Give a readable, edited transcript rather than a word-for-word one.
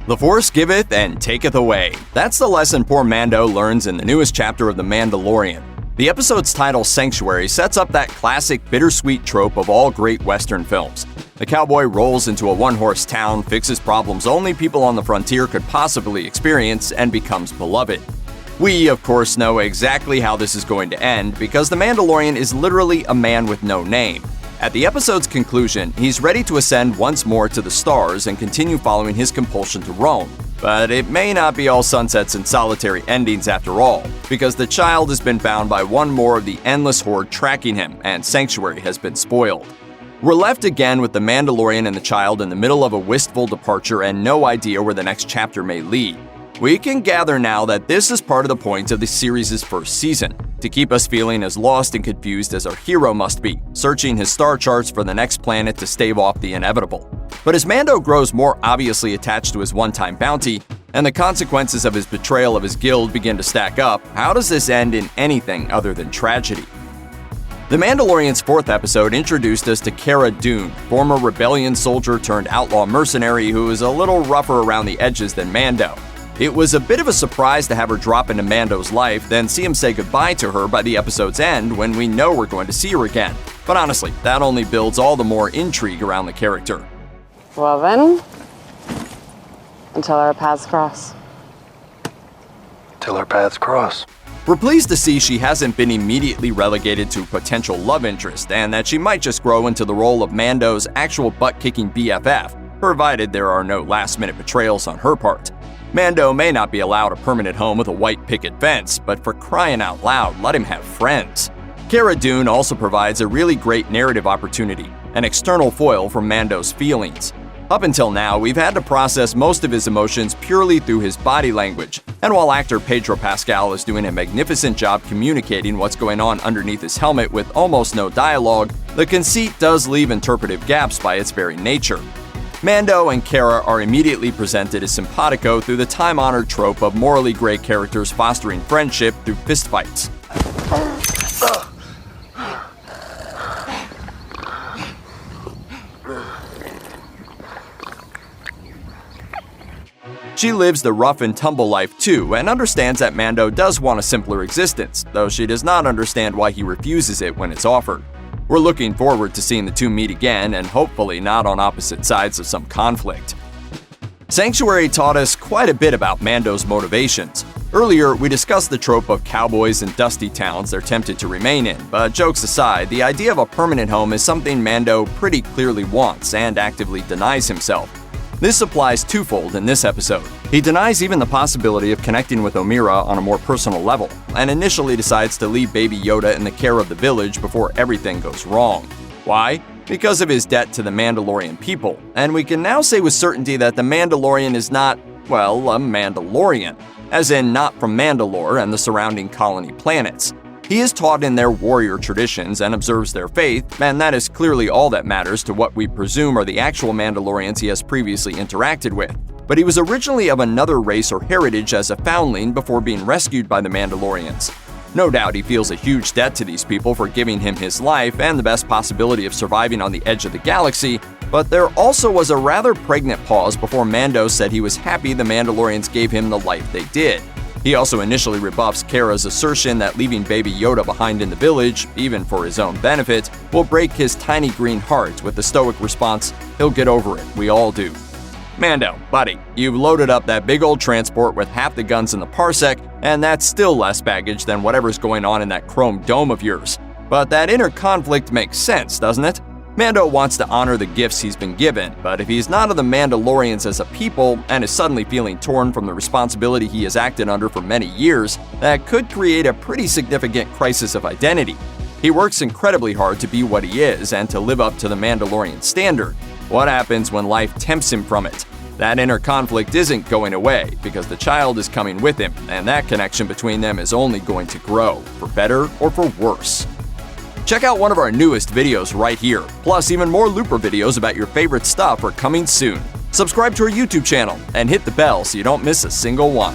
The Force giveth and taketh away. That's the lesson poor Mando learns in the newest chapter of The Mandalorian. The episode's title, Sanctuary, sets up that classic bittersweet trope of all great Western films. The cowboy rolls into a one-horse town, fixes problems only people on the frontier could possibly experience, and becomes beloved. We, of course, know exactly how this is going to end because the Mandalorian is literally a man with no name. At the episode's conclusion, he's ready to ascend once more to the stars and continue following his compulsion to roam. But it may not be all sunsets and solitary endings after all, because the child has been found by one more of the endless horde tracking him, and Sanctuary has been spoiled. We're left again with the Mandalorian and the child in the middle of a wistful departure and no idea where the next chapter may lead. We can gather now that this is part of the point of the series' first season, to keep us feeling as lost and confused as our hero must be, searching his star charts for the next planet to stave off the inevitable. But as Mando grows more obviously attached to his one-time bounty, and the consequences of his betrayal of his guild begin to stack up, how does this end in anything other than tragedy? The Mandalorian's fourth episode introduced us to Cara Dune, former rebellion soldier turned outlaw mercenary who is a little rougher around the edges than Mando. It was a bit of a surprise to have her drop into Mando's life, then see him say goodbye to her by the episode's end when we know we're going to see her again. But honestly, that only builds all the more intrigue around the character. Well then, until our paths cross. Till our paths cross. We're pleased to see she hasn't been immediately relegated to potential love interest, and that she might just grow into the role of Mando's actual butt-kicking BFF, provided there are no last-minute betrayals on her part. Mando may not be allowed a permanent home with a white picket fence, but for crying out loud, let him have friends. Cara Dune also provides a really great narrative opportunity, an external foil for Mando's feelings. Up until now, we've had to process most of his emotions purely through his body language, and while actor Pedro Pascal is doing a magnificent job communicating what's going on underneath his helmet with almost no dialogue, the conceit does leave interpretive gaps by its very nature. Mando and Cara are immediately presented as simpatico through the time-honored trope of morally gray characters fostering friendship through fistfights. She lives the rough and tumble life too, and understands that Mando does want a simpler existence, though she does not understand why he refuses it when it's offered. We're looking forward to seeing the two meet again, and hopefully not on opposite sides of some conflict. Sanctuary taught us quite a bit about Mando's motivations. Earlier, we discussed the trope of cowboys in dusty towns they're tempted to remain in, but jokes aside, the idea of a permanent home is something Mando pretty clearly wants and actively denies himself. This applies twofold in this episode. He denies even the possibility of connecting with Omira on a more personal level, and initially decides to leave Baby Yoda in the care of the village before everything goes wrong. Why? Because of his debt to the Mandalorian people, and we can now say with certainty that the Mandalorian is not, well, a Mandalorian, as in not from Mandalore and the surrounding colony planets. He is taught in their warrior traditions and observes their faith, and that is clearly all that matters to what we presume are the actual Mandalorians he has previously interacted with. But he was originally of another race or heritage as a foundling before being rescued by the Mandalorians. No doubt he feels a huge debt to these people for giving him his life and the best possibility of surviving on the edge of the galaxy, but there also was a rather pregnant pause before Mando said he was happy the Mandalorians gave him the life they did. He also initially rebuffs Cara's assertion that leaving Baby Yoda behind in the village, even for his own benefit, will break his tiny green heart with the stoic response, "He'll get over it, we all do." Mando, buddy, you've loaded up that big old transport with half the guns in the parsec, and that's still less baggage than whatever's going on in that chrome dome of yours. But that inner conflict makes sense, doesn't it? Mando wants to honor the gifts he's been given, but if he's not of the Mandalorians as a people and is suddenly feeling torn from the responsibility he has acted under for many years, that could create a pretty significant crisis of identity. He works incredibly hard to be what he is and to live up to the Mandalorian standard. What happens when life tempts him from it? That inner conflict isn't going away because the child is coming with him, and that connection between them is only going to grow, for better or for worse. Check out one of our newest videos right here. Plus, even more Looper videos about your favorite stuff are coming soon. Subscribe to our YouTube channel and hit the bell so you don't miss a single one.